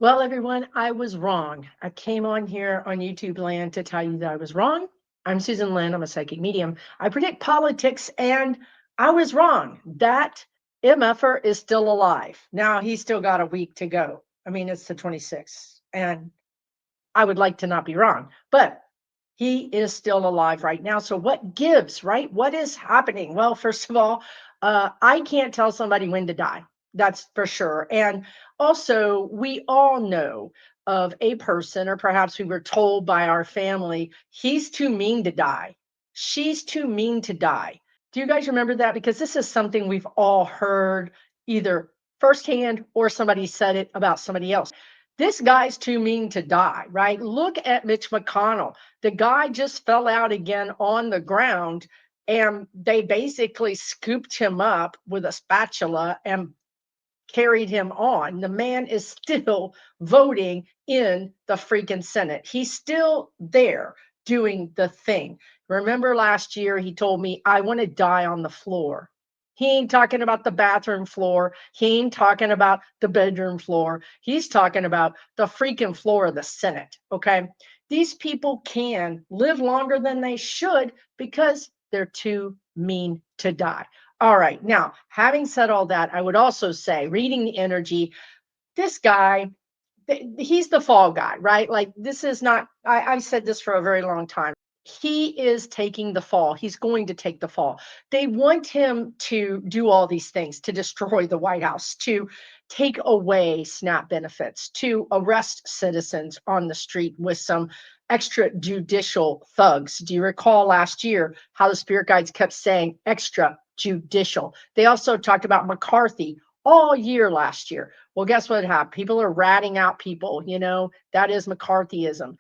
Well, everyone, I was wrong. I came on here on YouTube land to tell you that I was wrong. I'm Susan Lynn. I'm a psychic medium. I predict politics, and I was wrong. That MFer is still alive. Now, he's still got a week to go. I mean, it's the 26th, and I would like to not be wrong, but he is still alive right now. So, what gives, right? What is happening? Well, first of all, I can't tell somebody when to die. That's for sure. And also, we all know of a person, or perhaps we were told by our family, he's too mean to die. She's too mean to die. Do you guys remember that? Because this is something we've all heard either firsthand or somebody said it about somebody else. This guy's too mean to die, right? Look at Mitch McConnell. The guy just fell out again on the ground, and they basically scooped him up with a spatula and carried him on. The man is still voting in the freaking Senate. He's still there doing the thing. Remember last year, he told me, I want to die on the floor. He ain't talking about the bathroom floor. He ain't talking about the bedroom floor. He's talking about the freaking floor of the Senate. Okay. These people can live longer than they should because they're too mean to die. All right. Now, having said all that, I would also say, reading the energy, this guy, he's the fall guy, right? Like, this is not, I've said this for a very long time. He is taking the fall. He's going to take the fall. They want him to do all these things, to destroy the White House, to take away SNAP benefits, to arrest citizens on the street with some extrajudicial thugs. Do you recall last year how the spirit guides kept saying extrajudicial? They also talked about McCarthy all year last year. Well, guess what happened? People are ratting out people, that is McCarthyism.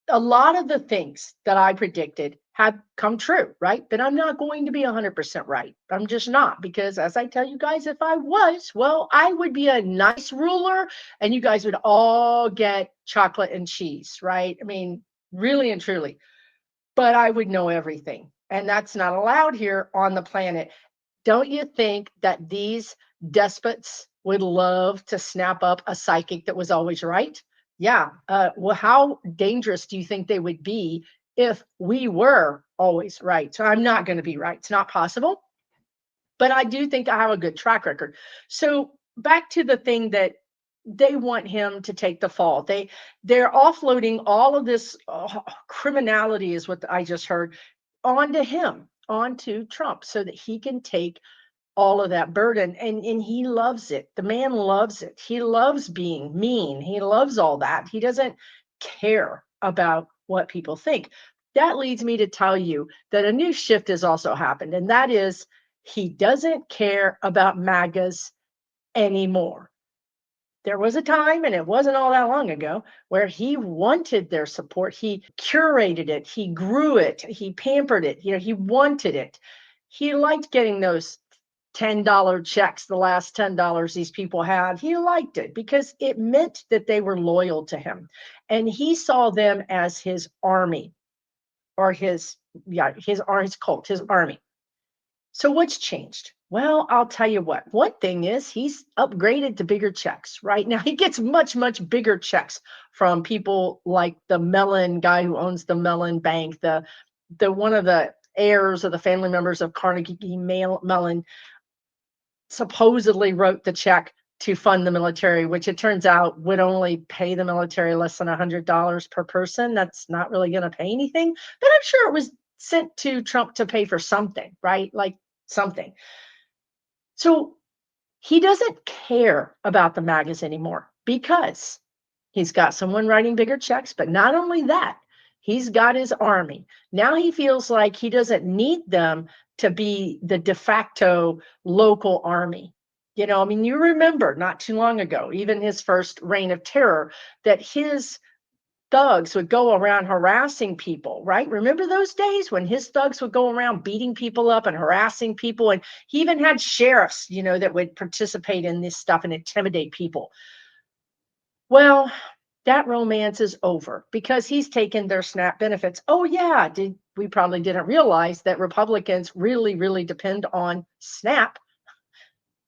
A lot of the things that I predicted have come true, right? But I'm not going to be 100% right. I'm just not, because as I tell you guys, if I was, well, I would be a nice ruler and you guys would all get chocolate and cheese, right? I mean, really and truly. But I would know everything. And that's not allowed here on the planet. Don't you think that these despots would love to snap up a psychic that was always right? Yeah. Well, how dangerous do you think they would be if we were always right? So I'm not going to be right. It's not possible. But I do think I have a good track record. So back to the thing that they want him to take the fall. They're offloading all of this criminality, is what I just heard, onto him, onto Trump, so that he can take all of that burden, and he loves it. The man loves it. He loves being mean. He loves all that. He doesn't care about what people think. That leads me to tell you that a new shift has also happened, and that is he doesn't care about MAGAs anymore. There was a time, and it wasn't all that long ago, where he wanted their support. He curated it, he grew it, he pampered it, he wanted it. He liked getting those $10 checks, the last $10 these people had. He liked it because it meant that they were loyal to him. And he saw them as his army, or his cult, his army. So what's changed? Well, I'll tell you what. One thing is he's upgraded to bigger checks. Right now, he gets much, much bigger checks from people like the Mellon guy who owns the Mellon Bank, the one of the heirs of the family members of Carnegie Mellon supposedly wrote the check to fund the military, which it turns out would only pay the military less than $100 per person. That's not really going to pay anything, but I'm sure it was sent to Trump to pay for something, right? Like something. So he doesn't care about the MAGAs anymore because he's got someone writing bigger checks. But not only that, he's got his army. Now he feels like he doesn't need them to be the de facto local army. I mean, you remember not too long ago, even his first reign of terror, that his thugs would go around harassing people, right? Remember those days when his thugs would go around beating people up and harassing people? And he even had sheriffs, that would participate in this stuff and intimidate people. Well, that romance is over because he's taken their SNAP benefits. Oh, yeah. We probably didn't realize that Republicans really, really depend on SNAP.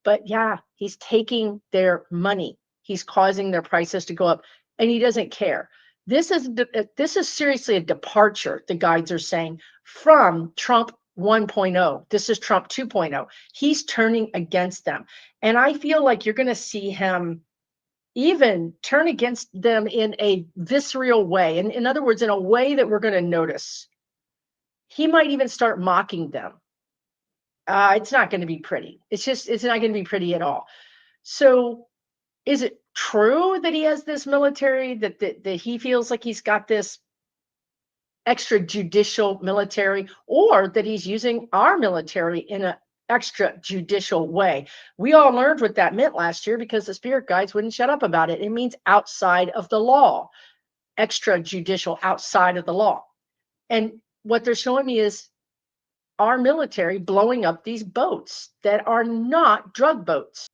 But yeah, he's taking their money. He's causing their prices to go up, and he doesn't care. This is seriously a departure, the guides are saying, from Trump 1.0. This is Trump 2.0. He's turning against them. And I feel like you're going to see him even turn against them in a visceral way. And in other words, in a way that we're going to notice. He might even start mocking them. It's not going to be pretty. It's not going to be pretty at all. So is it true that he has this military, that he feels like he's got this extrajudicial military, or that he's using our military in an extrajudicial way? We all learned what that meant last year because the spirit guides wouldn't shut up about it. It means outside of the law, extrajudicial, outside of the law. And what they're showing me is our military blowing up these boats that are not drug boats.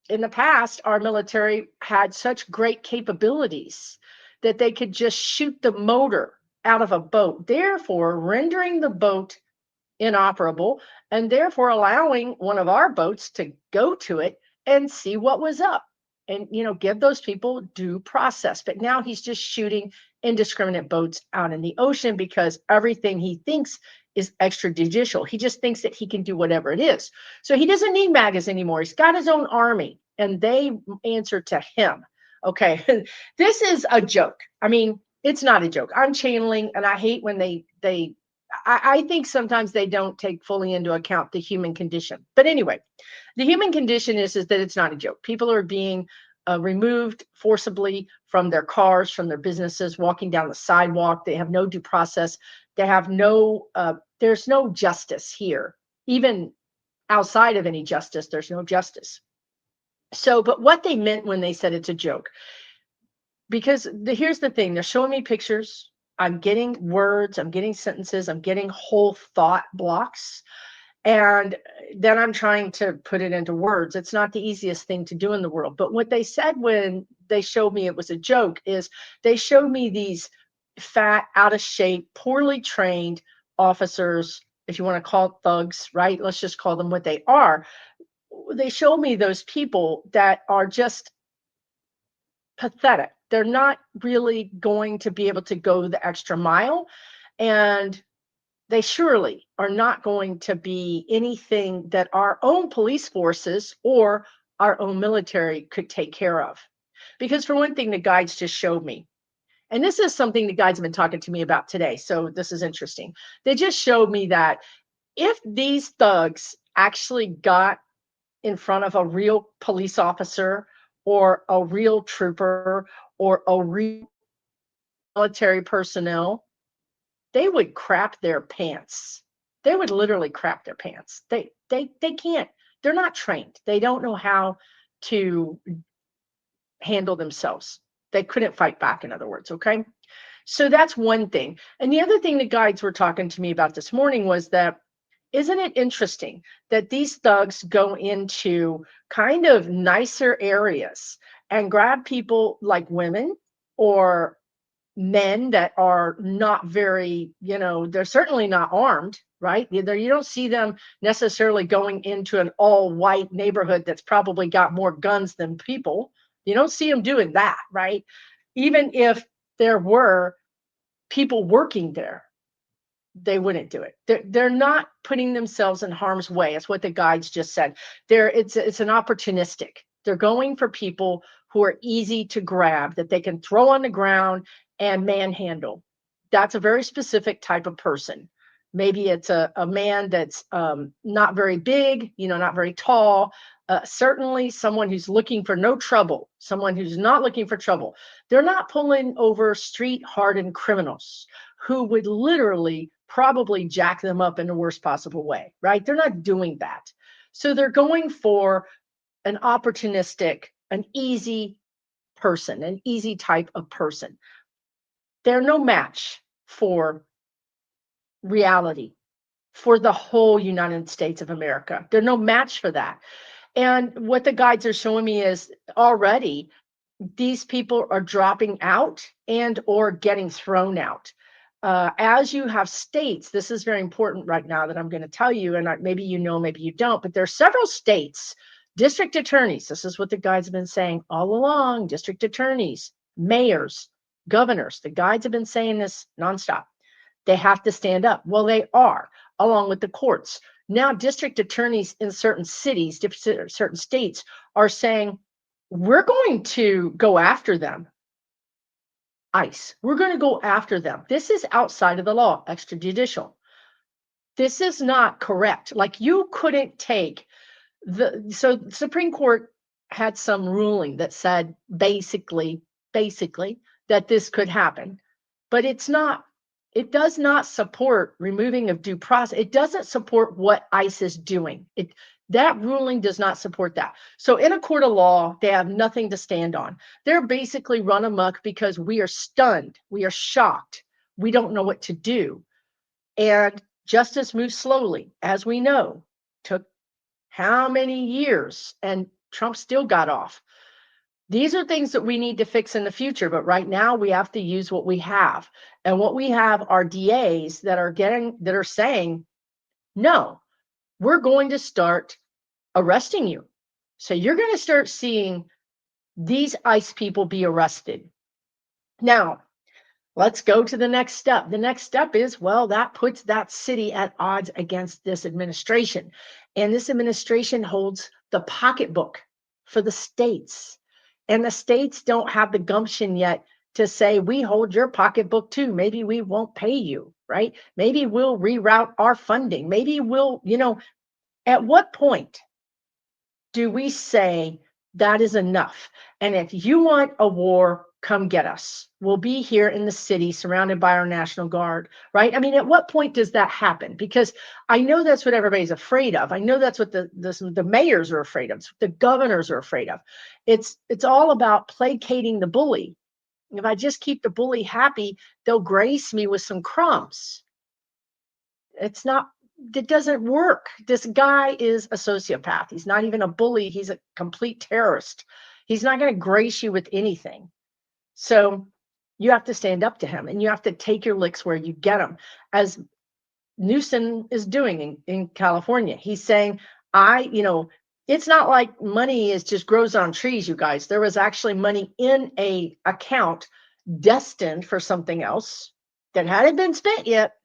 In the past, our military had such great capabilities that they could just shoot the motor out of a boat, therefore rendering the boat inoperable, and therefore allowing one of our boats to go to it and see what was up and, give those people due process. But now he's just shooting indiscriminate boats out in the ocean because everything he thinks is extrajudicial. He just thinks that he can do whatever it is. So he doesn't need MAGAs anymore. He's got his own army and they answer to him. Okay. This is a joke. I mean, it's not a joke. I'm channeling, and I hate when I think sometimes they don't take fully into account the human condition. But anyway, the human condition is that it's not a joke. People are being removed forcibly from their cars, from their businesses, walking down the sidewalk. They have no due process. They have there's no justice here. Even outside of any justice, there's no justice. So, but what they meant when they said it's a joke, because here's the thing, they're showing me pictures. I'm getting words, I'm getting sentences, I'm getting whole thought blocks. And then I'm trying to put it into words. It's not the easiest thing to do in the world. But what they said when they showed me it was a joke is they showed me these fat, out of shape, poorly trained officers, if you want to call it thugs, right? Let's just call them what they are. They showed me those people that are just pathetic. They're not really going to be able to go the extra mile. And they surely are not going to be anything that our own police forces or our own military could take care of. Because for one thing, the guides just showed me, and this is something the guides have been talking to me about today. So this is interesting. They just showed me that if these thugs actually got in front of a real police officer or a real trooper or a real military personnel, they would crap their pants. They would literally crap their pants. They can't. They're not trained. They don't know how to handle themselves. They couldn't fight back, in other words, okay? So that's one thing. And the other thing the guides were talking to me about this morning was that, isn't it interesting that these thugs go into kind of nicer areas and grab people like women or men that are not very, they're certainly not armed, right? You don't see them necessarily going into an all white neighborhood that's probably got more guns than people. You don't see them doing that, right? Even if there were people working there, they wouldn't do it. They're not putting themselves in harm's way. That's what the guides just said. It's an opportunistic. They're going for people who are easy to grab, that they can throw on the ground and manhandle. That's a very specific type of person. Maybe it's a man that's not very big, not very tall. Certainly someone who's looking for no trouble, someone who's not looking for trouble. They're not pulling over street hardened criminals who would literally probably jack them up in the worst possible way, right? They're not doing that. So they're going for an opportunistic, an easy person, an easy type of person. They're no match for reality, for the whole United States of America. They're no match for that. And what the guides are showing me is already these people are dropping out and or getting thrown out. As you have states, this is very important right now that I'm going to tell you, and maybe maybe you don't, but there are several states District attorneys, this is what the guides have been saying all along. District attorneys, mayors, governors, the guides have been saying this nonstop. They have to stand up. Well, they are, along with the courts. Now, district attorneys in certain cities, certain states are saying, we're going to go after them. ICE, we're going to go after them. This is outside of the law, extrajudicial. This is not correct. Like, you couldn't take so the Supreme Court had some ruling that said basically that this could happen, but it does not support removing of due process. It doesn't support what ICE is doing. That ruling does not support that. So in a court of law, they have nothing to stand on. They're basically run amok because we are stunned. We are shocked. We don't know what to do. And justice moves slowly, as we know. Took how many years? And Trump still got off. These are things that we need to fix in the future, but right now we have to use what we have. And what we have are DAs that are saying, no, we're going to start arresting you. So you're going to start seeing these ICE people be arrested. Now, let's go to the next step. The next step is, well, that puts that city at odds against this administration. And this administration holds the pocketbook for the states. And the states don't have the gumption yet to say, we hold your pocketbook too. Maybe we won't pay you, right? Maybe we'll reroute our funding. Maybe we'll, at what point do we say that is enough? And if you want a war, come get us. We'll be here in the city surrounded by our National Guard, right? I mean, at what point does that happen? Because I know that's what everybody's afraid of. I know that's what the mayors are afraid of. The governors are afraid of. It's all about placating the bully. If I just keep the bully happy, they'll grace me with some crumbs. It doesn't work. This guy is a sociopath. He's not even a bully. He's a complete terrorist. He's not going to grace you with anything. So you have to stand up to him, and you have to take your licks where you get them, as Newsom is doing in California. He's saying, it's not like money is just grows on trees, you guys. There was actually money in a account destined for something else that hadn't been spent yet.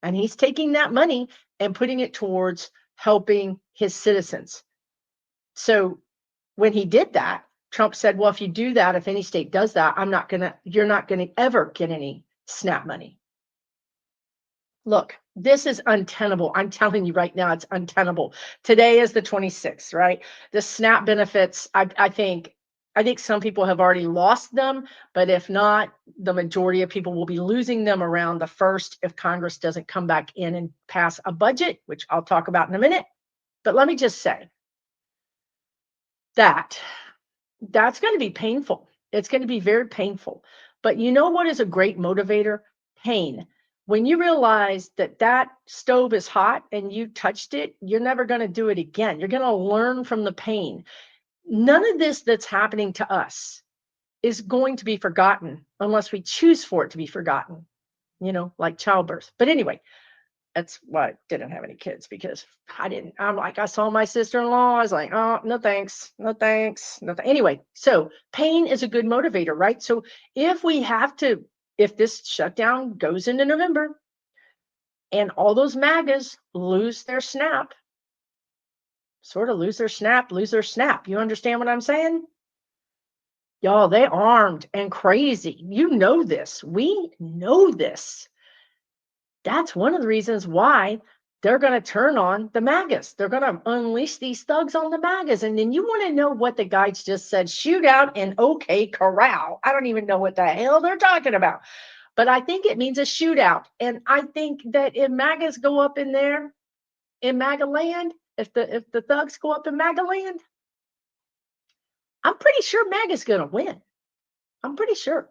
And he's taking that money and putting it towards helping his citizens. So when he did that, Trump said, well, if you do that, if any state does that, you're not going to ever get any SNAP money. Look, this is untenable. I'm telling you right now, it's untenable. Today is the 26th, right? The SNAP benefits, I think some people have already lost them, but if not, the majority of people will be losing them around the 1st if Congress doesn't come back in and pass a budget, which I'll talk about in a minute. But let me just say that's going to be painful. It's going to be very painful. But you know what is a great motivator? Pain. When you realize that stove is hot and you touched it, you're never going to do it again. You're going to learn from the pain. None of this that's happening to us is going to be forgotten unless we choose for it to be forgotten, like childbirth. But anyway, that's why I didn't have any kids, because I saw my sister-in-law. I was like, oh, no, thanks. No, thanks. No, anyway, so pain is a good motivator, right? So if this shutdown goes into November and all those MAGAs lose their snap, lose their snap. You understand what I'm saying? Y'all, they armed and crazy. You know this. We know this. That's one of the reasons why they're going to turn on the MAGAs. They're going to unleash these thugs on the MAGAs. And then you want to know what the guides just said, shootout and OK Corral. I don't even know what the hell they're talking about. But I think it means a shootout. And I think that if MAGAs go up in there, in MAGA land, if the thugs go up in MAGA land, I'm pretty sure MAGA's going to win. I'm pretty sure.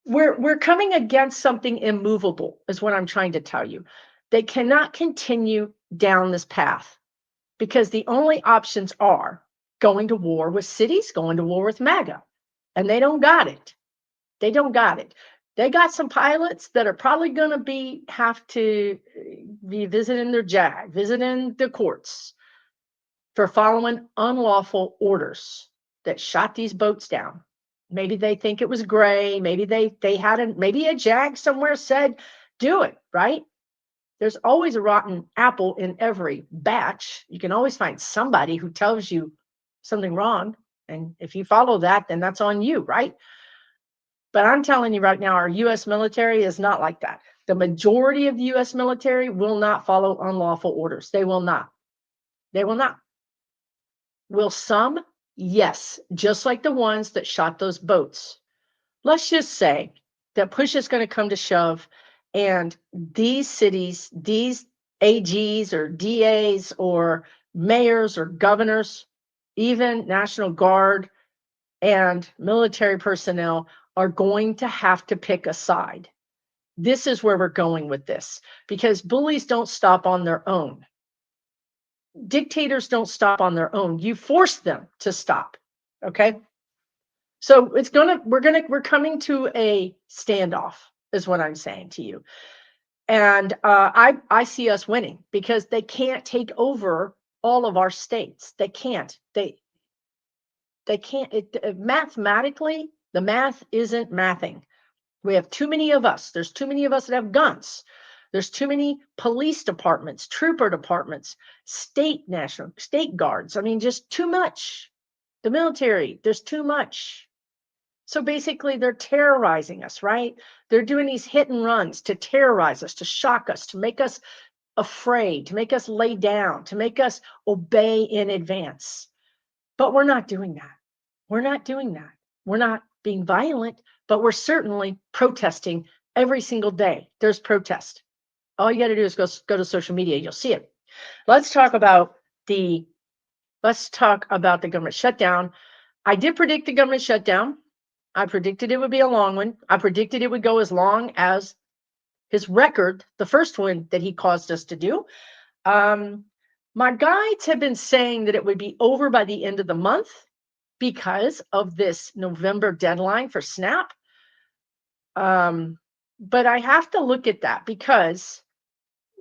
We're coming against something immovable, is what I'm trying to tell you. They cannot continue down this path because the only options are going to war with cities, going to war with MAGA. And they don't got it. They don't got it. They got some pilots that are probably going to have to be visiting their JAG, visiting the courts. for following unlawful orders that shot these boats down. Maybe they think it was gray. Maybe they hadn't, maybe a JAG somewhere said, do it, right? There's always a rotten apple in every batch. You can always find somebody who tells you something wrong. And if you follow that, then that's on you, right? But I'm telling you right now, our US military is not like that. The majority of the US military will not follow unlawful orders. They will not. They will not. Will some? Yes, just like the ones that shot those boats. Let's just say that push is going to come to shove, and these cities, these AGs or DAs or mayors or governors, even National Guard and military personnel are going to have to pick a side. This is where we're going with this, because bullies don't stop on their own. Dictators don't stop on their own. You force them to stop. Okay. So we're coming to a standoff, is what I'm saying to you. And I see us winning, because they can't take over all of our states. They can't. They can't. Mathematically, the math isn't mathing. We have too many of us. There's too many of us that have guns. There's too many police departments, trooper departments, national state guards. I mean, just too much. The military, there's too much. So basically, they're terrorizing us, right? They're doing these hit and runs to terrorize us, to shock us, to make us afraid, to make us lay down, to make us obey in advance. But we're not doing that. We're not doing that. We're not being violent, but we're certainly protesting every single day. There's protest. All you got to do is go to social media. You'll see it. Let's talk about the government shutdown. I did predict the government shutdown. I predicted it would be a long one. I predicted it would go as long as his record, the first one that he caused us to do. My guides have been saying that it would be over by the end of the month because of this November deadline for SNAP. But I have to look at that, because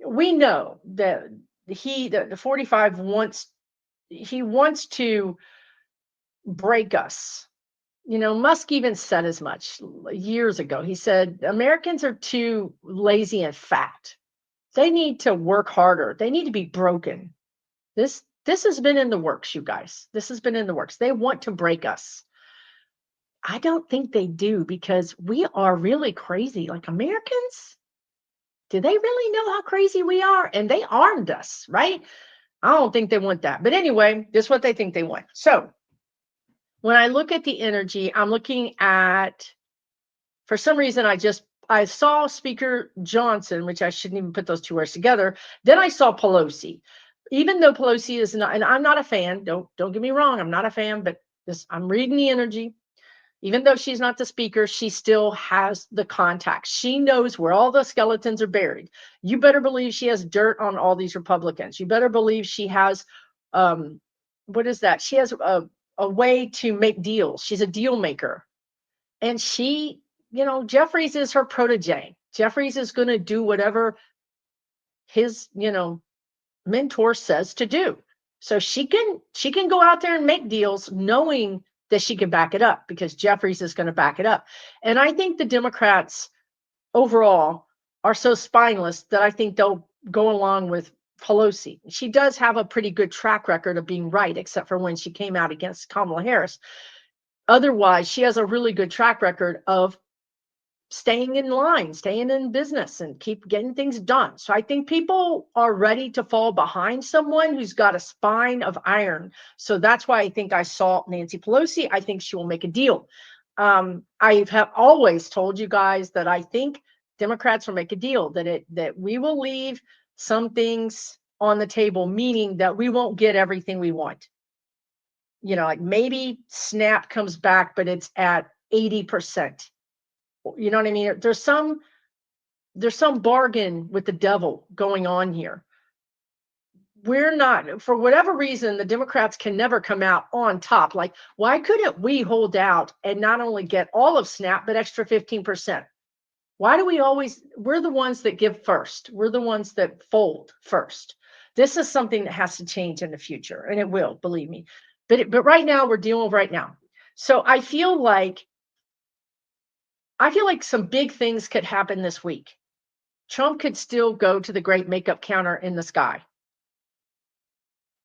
we know that the 45 wants to break us. You know, Musk even said as much years ago. He said, Americans are too lazy and fat. They need to work harder. They need to be broken. This has been in the works, you guys. This has been in the works. They want to break us. I don't think they do, because we are really crazy. Like, Americans, do they really know how crazy we are? And they armed us, right? I don't think they want that. But anyway, this is what they think they want. So when I look at the energy, I'm looking at, for some reason, I saw Speaker Johnson, which I shouldn't even put those two words together. Then I saw Pelosi. Even though Pelosi is not, and I'm not a fan, don't get me wrong, I'm not a fan, but I'm reading the energy. Even though she's not the speaker, she still has the contacts. She knows where all the skeletons are buried. You better believe she has dirt on all these Republicans. You better believe she has, what is that? She has a way to make deals. She's a deal maker. And she, Jeffries is her protege. Jeffries is going to do whatever his, mentor says to do. So she can go out there and make deals knowing that she can back it up, because Jeffries is going to back it up. And I think the Democrats overall are so spineless that I think they'll go along with Pelosi. She does have a pretty good track record of being right, except for when she came out against Kamala Harris. Otherwise, she has a really good track record of staying in line, staying in business, and keep getting things done. So I think people are ready to fall behind someone who's got a spine of iron. So that's why I think I saw Nancy Pelosi. I think she will make a deal. I have always told you guys that I think Democrats will make a deal, that we will leave some things on the table, meaning that we won't get everything we want. Like maybe SNAP comes back, but it's at 80%. You know what I mean? There's some bargain with the devil going on here. We're not, for whatever reason, the Democrats can never come out on top. Like, why couldn't we hold out and not only get all of SNAP, but extra 15%? Why do we're the ones that give first. We're the ones that fold first. This is something that has to change in the future, and it will, believe me. But right now, we're dealing with right now. So I feel like some big things could happen this week. Trump could still go to the great makeup counter in the sky.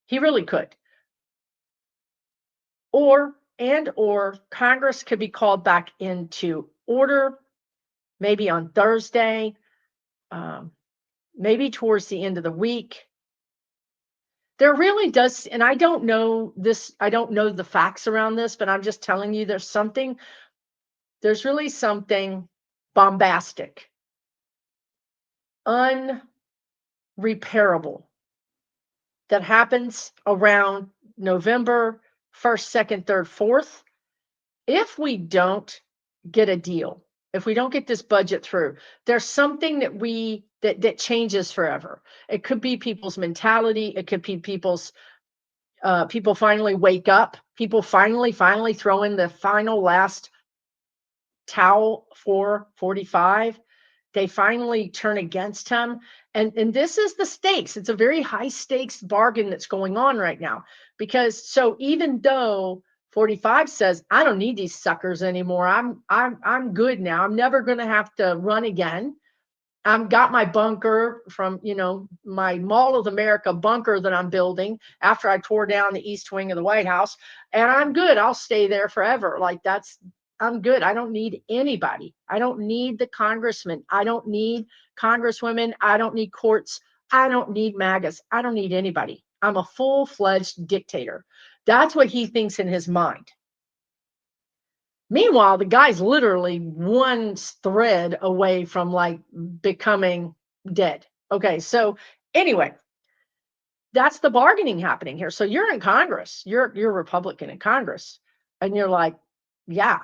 He really could. Or Congress could be called back into order, maybe on Thursday, maybe towards the end of the week. There really does, and I don't know the facts around this, but I'm just telling you there's really something bombastic, unrepairable that happens around November 1st, 2nd, 3rd, 4th. If we don't get a deal, if we don't get this budget through, there's something that changes forever. It could be people's mentality. It could be people's people finally wake up. People finally throw in the final last towel for 45. They finally turn against him. And this is the stakes. It's a very high stakes bargain that's going on right now. Because so even though 45 says, I don't need these suckers anymore. I'm good now. I'm never going to have to run again. I've got my bunker from, my Mall of America bunker that I'm building after I tore down the East Wing of the White House. And I'm good. I'll stay there forever. I'm good. I don't need anybody. I don't need the congressmen. I don't need congresswomen. I don't need courts. I don't need MAGAs. I don't need anybody. I'm a full-fledged dictator. That's what he thinks in his mind. Meanwhile, the guy's literally one thread away from becoming dead. Okay, so anyway, that's the bargaining happening here. So you're in Congress, you're Republican in Congress, and you're like, yeah,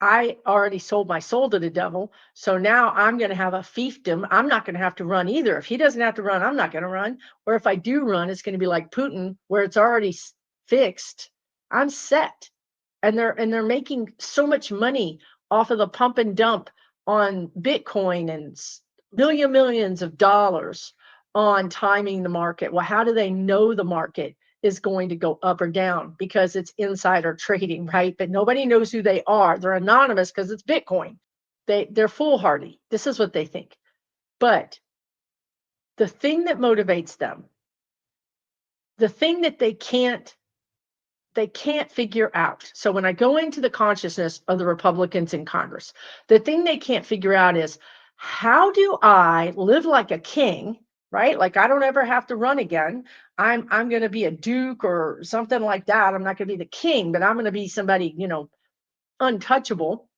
I already sold my soul to the devil. So now I'm going to have a fiefdom. I'm not going to have to run either. If he doesn't have to run, I'm not going to run. Or if I do run, it's going to be like Putin, where it's already fixed. I'm set. And they're making so much money off of the pump and dump on Bitcoin and millions of dollars on timing the market. Well, how do they know the market is going to go up or down? Because it's insider trading, right? But nobody knows who they are. They're anonymous because it's Bitcoin. They're foolhardy. This is what they think. But the thing that motivates them, the thing that they can't figure out. So when I go into the consciousness of the Republicans in Congress, the thing they can't figure out is, how do I live like a king, right? Like I don't ever have to run again. I'm going to be a duke or something like that. I'm not going to be the king, but I'm going to be somebody, untouchable.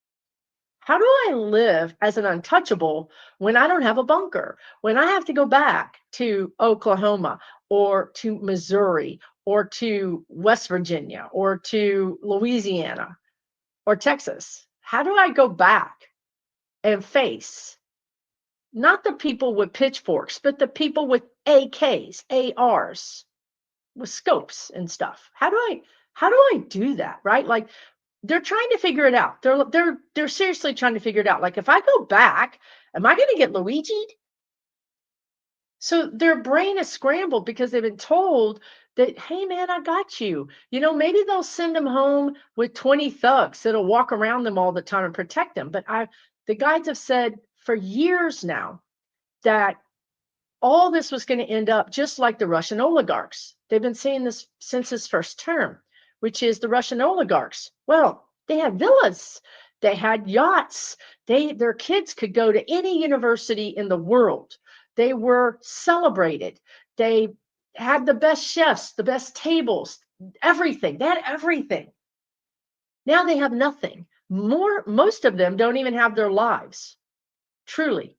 How do I live as an untouchable when I don't have a bunker? When I have to go back to Oklahoma or to Missouri or to West Virginia or to Louisiana or Texas? How do I go back and face not the people with pitchforks, but the people with AKs, ARs, with scopes and stuff? How do I do that, right? Like they're trying to figure it out. They're seriously trying to figure it out. Like if I go back, am I going to get Luigi'd? So their brain is scrambled because they've been told that, hey, man, I got you. Maybe they'll send them home with 20 thugs that'll walk around them all the time and protect them. But the guys have said for years now that all this was going to end up just like the Russian oligarchs. They've been saying this since his first term, which is the Russian oligarchs. Well, they had villas. They had yachts. Their kids could go to any university in the world. They were celebrated. They had the best chefs, the best tables, everything. They had everything. Now they have nothing. Most of them don't even have their lives, truly.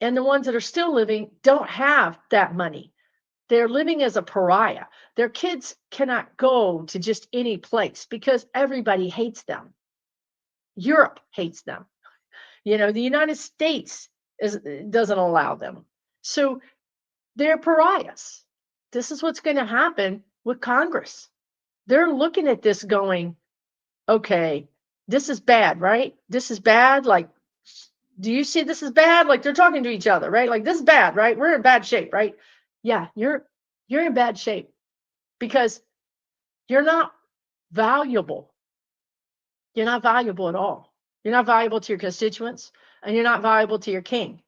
And the ones that are still living don't have that money. They're living as a pariah. Their kids cannot go to just any place because everybody hates them. Europe hates them. The United States doesn't allow them. So they're pariahs. This is what's going to happen with Congress. They're looking at this going, okay, this is bad, right? This is bad. Like, do you see this is bad? Like they're talking to each other, right? Like this is bad, right? We're in bad shape, right? Yeah, you're in bad shape because you're not valuable. You're not valuable at all. You're not valuable to your constituents, and you're not valuable to your king.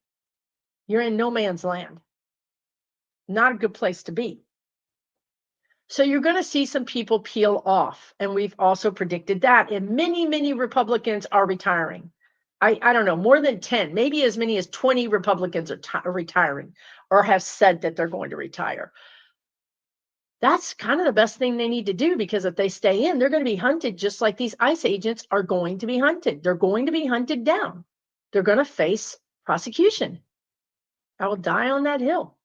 You're in no man's land. Not a good place to be. So you're going to see some people peel off. And we've also predicted that. And many, many Republicans are retiring. I don't know, more than 10, maybe as many as 20 Republicans are retiring or have said that they're going to retire. That's kind of the best thing they need to do, because if they stay in, they're going to be hunted just like these ICE agents are going to be hunted. They're going to be hunted down. They're going to face prosecution. I will die on that hill.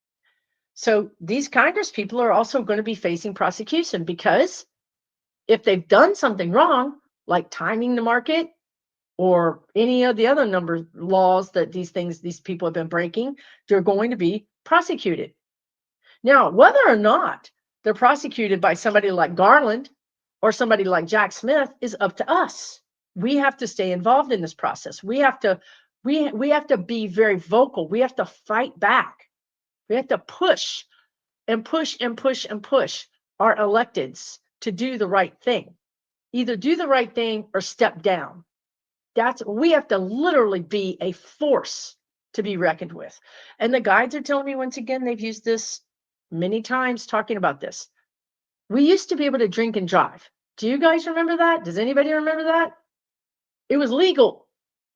So these Congress people are also going to be facing prosecution, because if they've done something wrong, like timing the market or any of the other number of laws that these people have been breaking, they're going to be prosecuted. Now, whether or not they're prosecuted by somebody like Garland or somebody like Jack Smith is up to us. We have to stay involved in this process. We have to be very vocal. We have to fight back. We have to push and push and push and push our electeds to do the right thing. Either do the right thing or step down. We have to literally be a force to be reckoned with. And the guides are telling me, once again, they've used this many times talking about this. We used to be able to drink and drive. Do you guys remember that? Does anybody remember that? It was legal.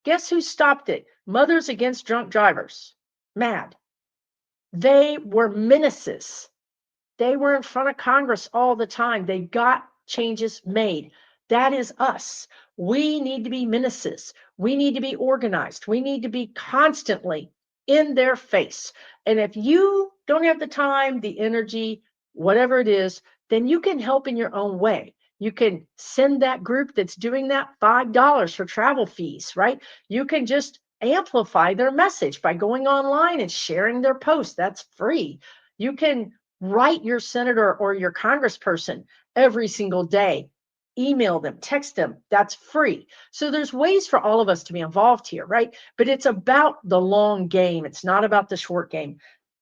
Guess who stopped it? Mothers Against Drunk Drivers. MAD. They were menaces. They were in front of Congress all the time. They got changes made. That is us. We need to be menaces. We need to be organized. We need to be constantly in their face. And if you don't have the time, the energy, whatever it is, then you can help in your own way. You can send that group that's doing that $5 for travel fees, right? You can just amplify their message by going online and sharing their post. That's free. You can write your senator or your congressperson every single day. Email them, text them. That's free. So there's ways for all of us to be involved here, right? But it's about the long game. It's not about the short game.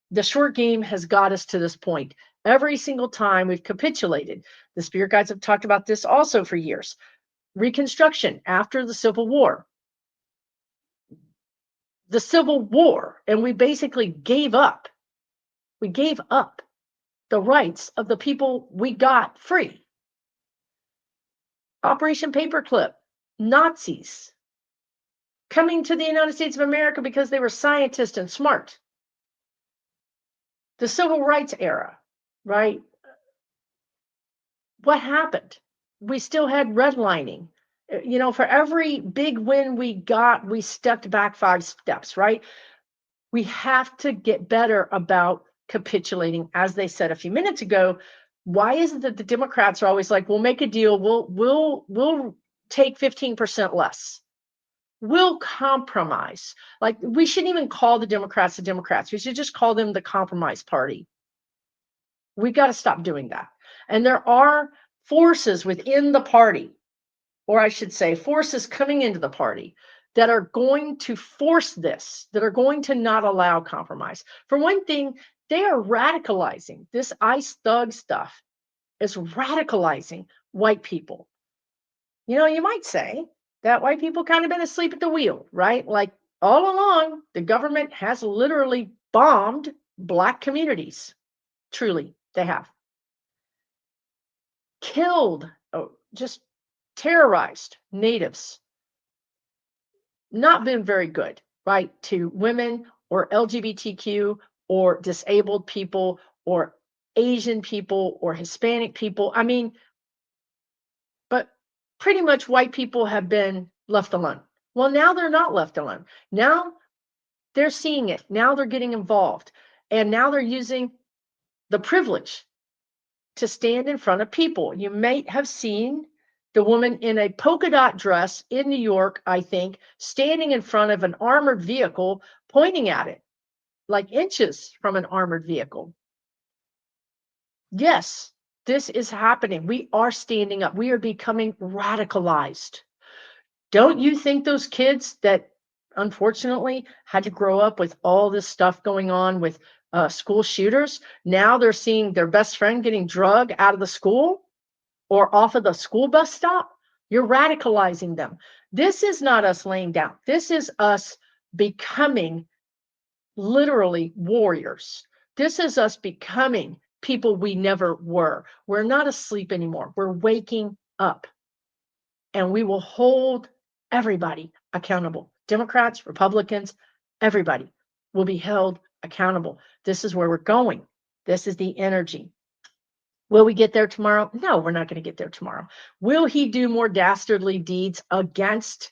The short game has got us to this point. Every single time we've capitulated. The Spirit Guides have talked about this also for years. Reconstruction after the Civil War. The Civil War, and we basically gave up. We gave up the rights of the people we got free. Operation Paperclip, Nazis coming to the United States of America because they were scientists and smart. The Civil Rights era, right? What happened? We still had redlining. You know, for every big win we got, we stepped back 5 steps, right? We have to get better about capitulating. As they said a few minutes ago, why is it that the Democrats are always like, we'll make a deal, we'll take 15% less. We'll compromise. Like, we shouldn't even call the Democrats. We should just call them the compromise party. We've got to stop doing that. And there are forces within the party, or I should say forces coming into the party, that are going to force this, that are going to not allow compromise. For one thing, they are radicalizing. This ICE thug stuff is radicalizing white people. You know, you might say that white people kind of been asleep at the wheel, right? Like, all along, the government has literally bombed Black communities. Truly, they have. Killed, just terrorized natives. Not been very good, right, to women or LGBTQ or disabled people or Asian people or Hispanic people. I mean, but pretty much white people have been left alone. Well, now they're not left alone. Now they're seeing it. Now they're getting involved. And now they're using the privilege to stand in front of people. You might have seen the woman in a polka dot dress in New York, I think, standing in front of an armored vehicle, pointing at it, like inches from an armored vehicle. Yes, this is happening. We are standing up. We are becoming radicalized. Don't you think those kids that unfortunately had to grow up with all this stuff going on with school shooters. Now they're seeing their best friend getting drugged out of the school or off of the school bus stop. You're radicalizing them. This is not us laying down. This is us becoming literally warriors. This is us becoming people we never were. We're not asleep anymore. We're waking up, and we will hold everybody accountable. Democrats, Republicans, everybody will be held accountable. This is where we're going. This is the energy. Will we get there tomorrow? No, we're not going to get there tomorrow. Will he do more dastardly deeds against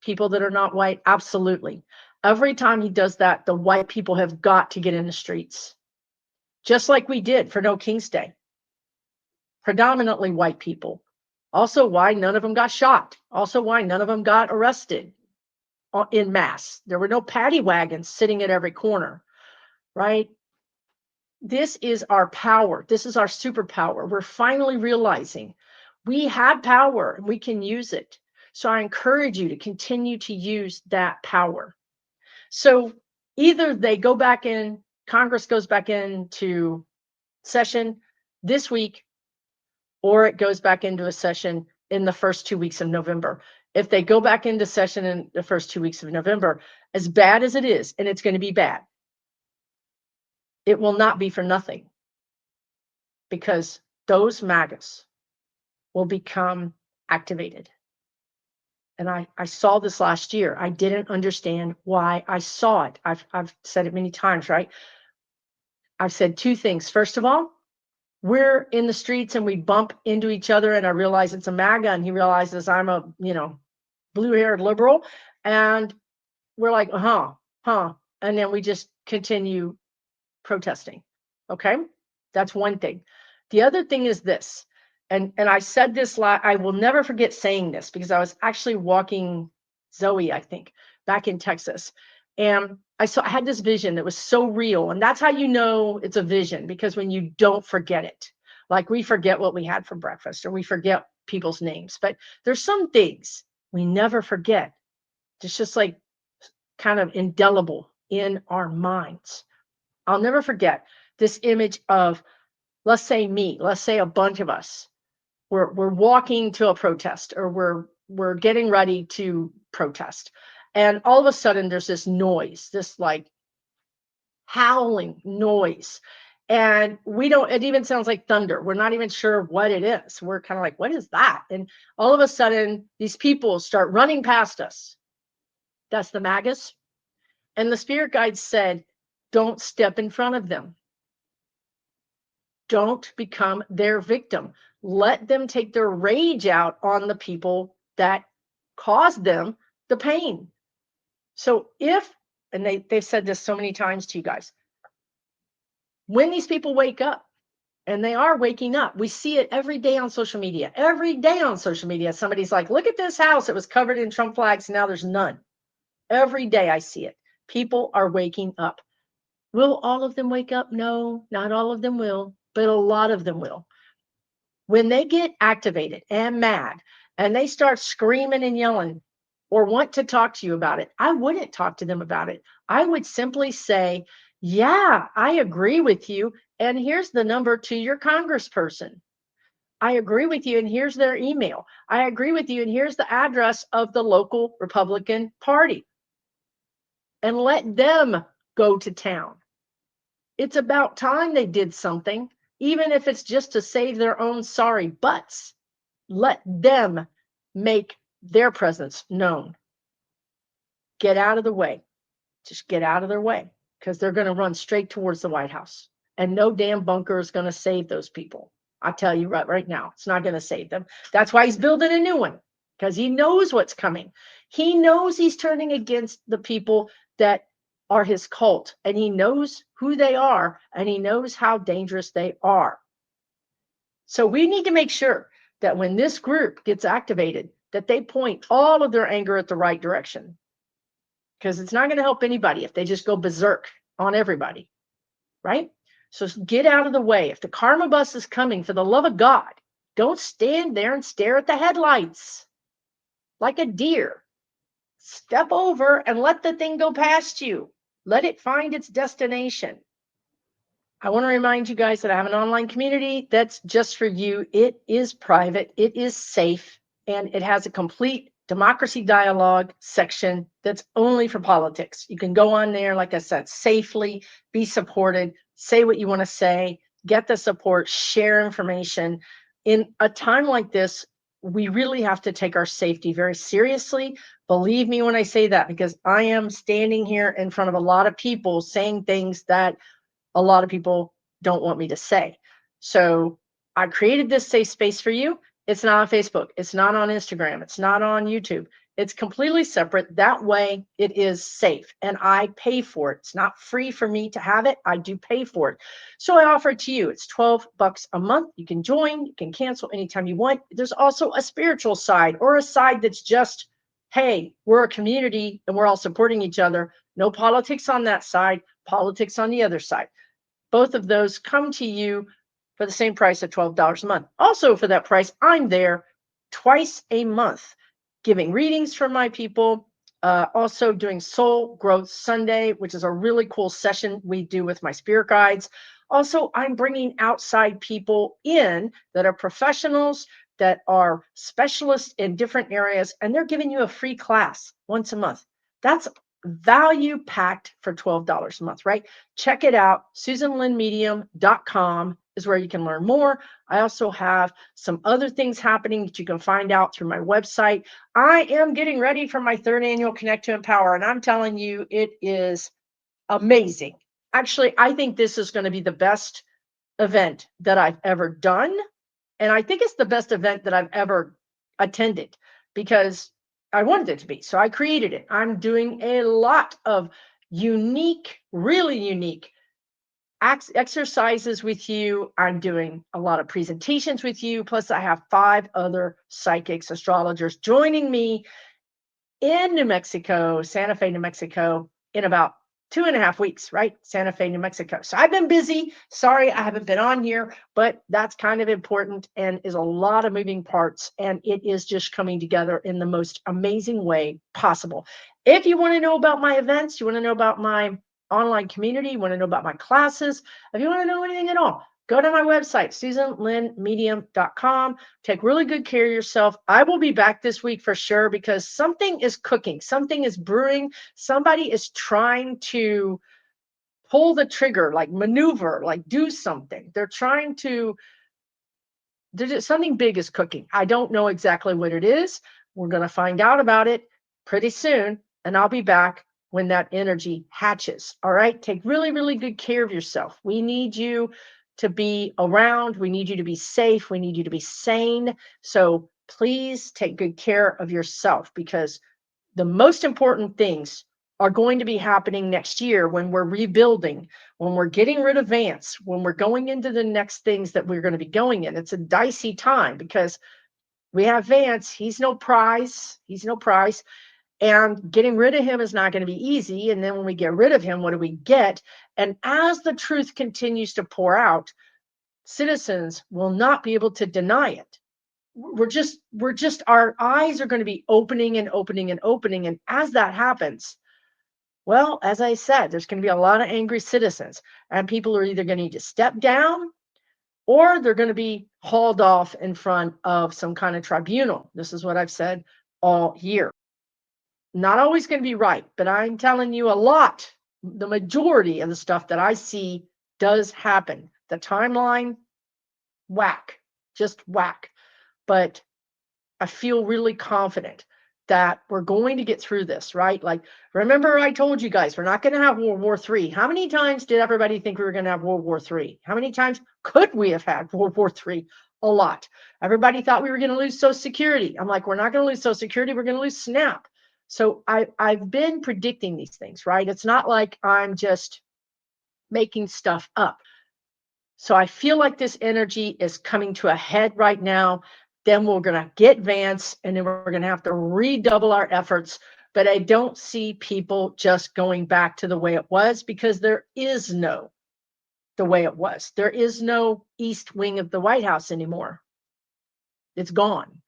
people that are not white? Absolutely. Every time he does that, the white people have got to get in the streets, just like we did for No King's Day. Predominantly white people. Also why none of them got shot. Also why none of them got arrested in mass. There were no paddy wagons sitting at every corner, right? This is our power. This is our superpower. We're finally realizing we have power and we can use it. So I encourage you to continue to use that power. So either they go back in, Congress goes back into session this week, or it goes back into a session in the first 2 weeks of November. If they go back into session in the first 2 weeks of November, as bad as it is, and it's going to be bad, it will not be for nothing, because those MAGAs will become activated. And I saw this last year. I didn't understand why I saw it. I've said it many times, right? I've said two things. First of all, we're in the streets and we bump into each other, and I realize it's a MAGA, and he realizes I'm a, blue-haired liberal, and we're like, and then we just continue protesting. Okay, that's one thing. The other thing is this, and I said this I will never forget saying this, because I was actually walking Zoe, I think, back in Texas, and I had this vision that was so real. And that's how you know it's a vision, because when you don't forget it, like we forget what we had for breakfast, or we forget people's names, but there's some things we never forget. It's just like kind of indelible in our minds. I'll never forget this image of, let's say a bunch of us, we're walking to a protest, or we're getting ready to protest. And all of a sudden there's this noise, this like howling noise. And it even sounds like thunder. We're not even sure what it is. We're kind of like, what is that? And all of a sudden these people start running past us. That's the MAGAs. And the spirit guide said, don't step in front of them. Don't become their victim. Let them take their rage out on the people that caused them the pain. So and they've said this so many times to you guys, when these people wake up, and they are waking up, we see it every day on social media. Every day on social media, somebody's like, look at this house. It was covered in Trump flags. Now there's none. Every day I see it. People are waking up. Will all of them wake up? No, not all of them will, but a lot of them will. When they get activated and mad, and they start screaming and yelling, or want to talk to you about it, I wouldn't talk to them about it. I would simply say, yeah, I agree with you. And here's the number to your congressperson. I agree with you. And here's their email. I agree with you. And here's the address of the local Republican Party. And let them go to town. It's about time they did something, even if it's just to save their own sorry butts. Let them make their presence known. Get out of the way. Just get out of their way, because they're going to run straight towards the White House. And no damn bunker is going to save those people. I tell you right now, it's not going to save them. That's why he's building a new one, because he knows what's coming. He knows he's turning against the people that are his cult, and he knows who they are, and he knows how dangerous they are. So we need to make sure that when this group gets activated, that they point all of their anger at the right direction, because it's not going to help anybody if they just go berserk on everybody, right? So get out of the way. If the karma bus is coming, for the love of God, don't stand there and stare at the headlights like a deer. Step over and let the thing go past you. Let it find its destination. I want to remind you guys that I have an online community that's just for you. It is private, it is safe, and it has a complete democracy dialogue section that's only for politics. You can go on there, like I said, safely, be supported, say what you want to say, get the support, share information. In a time like this, we really have to take our safety very seriously. Believe me when I say that, because I am standing here in front of a lot of people saying things that a lot of people don't want me to say. So I created this safe space for you. It's not on Facebook. It's not on Instagram. It's not on YouTube. It's completely separate. That way it is safe and I pay for it. It's not free for me to have it. I do pay for it. So I offer it to you. It's $12 a month. You can join, you can cancel anytime you want. There's also a spiritual side, or a side that's just, hey, we're a community and we're all supporting each other. No politics on that side, politics on the other side. Both of those come to you for the same price of $12 a month. Also, for that price, I'm there twice a month giving readings for my people. Also doing Soul Growth Sunday, which is a really cool session we do with my spirit guides. Also, I'm bringing outside people in that are professionals, that are specialists in different areas, and they're giving you a free class once a month. That's value packed for $12 a month, right? Check it out. SusanLynnMedium.com is where you can learn more. I also have some other things happening that you can find out through my website. I am getting ready for my third annual Connect to Empower, and I'm telling you, it is amazing. Actually, I think this is going to be the best event that I've ever done. And I think it's the best event that I've ever attended because I wanted it to be. So I created it. I'm doing a lot of unique, really unique exercises with you. I'm doing a lot of presentations with you. Plus, I have 5 other psychics, astrologers joining me in New Mexico, Santa Fe, New Mexico, in about 2.5 weeks, right? Santa Fe, New Mexico. So I've been busy. Sorry, I haven't been on here, but that's kind of important and is a lot of moving parts. And it is just coming together in the most amazing way possible. If you want to know about my events, you want to know about my online community, you want to know about my classes, if you want to know anything at all, go to my website, SusanLynnMedium.com. Take really good care of yourself. I will be back this week for sure because something is cooking, something is brewing, somebody is trying to pull the trigger, like maneuver, like do something. They're trying to, something big is cooking. I don't know exactly what it is. We're going to find out about it pretty soon, and I'll be back when that energy hatches. All right. Take really, really good care of yourself. We need you to be around. We need you to be safe. We need you to be sane. So please take good care of yourself because the most important things are going to be happening next year when we're rebuilding, when we're getting rid of Vance, when we're going into the next things that we're going to be going in. It's a dicey time because we have Vance. He's no prize. He's no prize. And getting rid of him is not going to be easy. And then when we get rid of him, what do we get? And as the truth continues to pour out, citizens will not be able to deny it. Our eyes are going to be opening and opening and opening. And as that happens, well, as I said, there's going to be a lot of angry citizens, and people are either going to need to step down or they're going to be hauled off in front of some kind of tribunal. This is what I've said all year. Not always going to be right, but I'm telling you a lot. The majority of the stuff that I see does happen. The timeline, whack, just whack. But I feel really confident that we're going to get through this, right? Like, remember I told you guys, we're not going to have World War III. How many times did everybody think we were going to have World War III? How many times could we have had World War III? A lot. Everybody thought we were going to lose Social Security. I'm like, we're not going to lose Social Security. We're going to lose SNAP. So I've been predicting these things, right? It's not like I'm just making stuff up. So I feel like this energy is coming to a head right now. Then we're going to get Vance, and then we're going to have to redouble our efforts. But I don't see people just going back to the way it was because there is no the way it was. There is no east wing of the White House anymore. It's gone.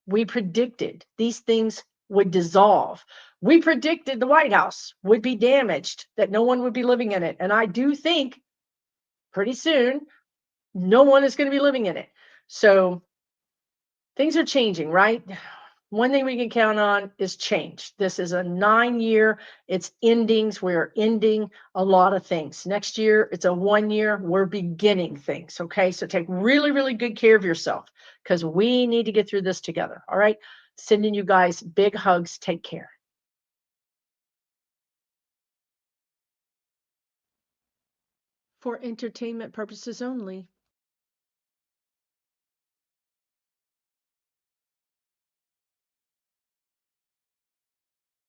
We predicted these things would dissolve. We predicted the White House would be damaged, that no one would be living in it. And I do think pretty soon, no one is going to be living in it. So things are changing, right? One thing we can count on is change. This is a 9-year, it's endings. We're ending a lot of things. Next year, it's a 1 year, we're beginning things. Okay. So take really, really good care of yourself because we need to get through this together. All right. Sending you guys big hugs. Take care. For entertainment purposes only.